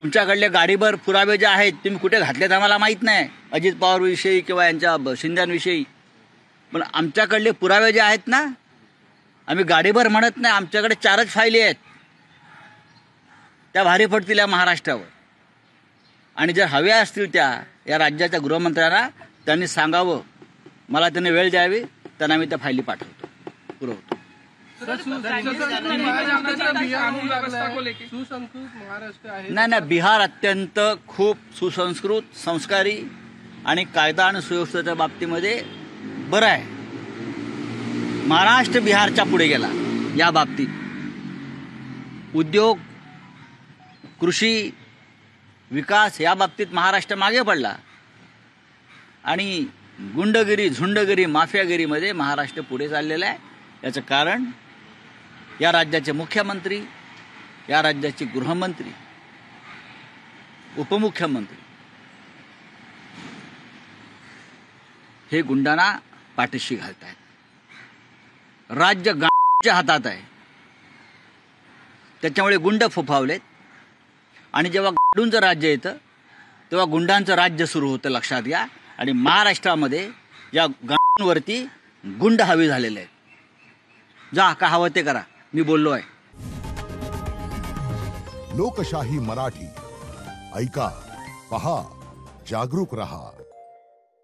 तुमच्याकडले गाडीभर पुरावे जे आहेत तुम्ही कुठे घातलेत आम्हाला माहीत नाही, अजित पवारविषयी किंवा यांच्या शिंद्यांविषयी. पण आमच्याकडले पुरावे जे आहेत ना, आम्ही गाडीभर म्हणत नाही, आमच्याकडे 4च फायली आहेत, त्या भारी पडतील या महाराष्ट्रावर. आणि जर हव्या असतील त्या या राज्याच्या गृहमंत्र्यांना, त्यांनी सांगावं, मला त्यांनी वेळ द्यावी, त्यांना आम्ही त्या फायली पाठवतो, पुरवतो. नाही नाही, बिहार अत्यंत खूप सुसंस्कृत, संस्कारी आणि कायदा आणि सुव्यवस्थेच्या बाबतीमध्ये बरं आहे. महाराष्ट्र बिहारच्या पुढे गेला या बाबतीत. उद्योग, कृषी, विकास या बाबतीत महाराष्ट्र मागे पडला आणि गुंडगिरी, झुंडगिरी, माफियागिरीमध्ये महाराष्ट्र पुढे चाललेला आहे. याचं कारण या राज्याचे मुख्यमंत्री, या राज्याचे गृहमंत्री, उपमुख्यमंत्री हे गुंडांना पाठीशी घालत आहेत. राज्य गांडीच्या हातात आहे, त्याच्यामुळे गुंड फोफावलेत. आणि जेव्हा गांडूंचं राज्य येतं तेव्हा गुंडांचं राज्य सुरू होतं, लक्षात घ्या. आणि महाराष्ट्रामध्ये या गांडूंवरती गुंड हवी झालेले आहेत. जा, का हवं ते करा, मी बोललो आहे. लोकशाही मराठी ऐका, पहा, जागरूक रहा.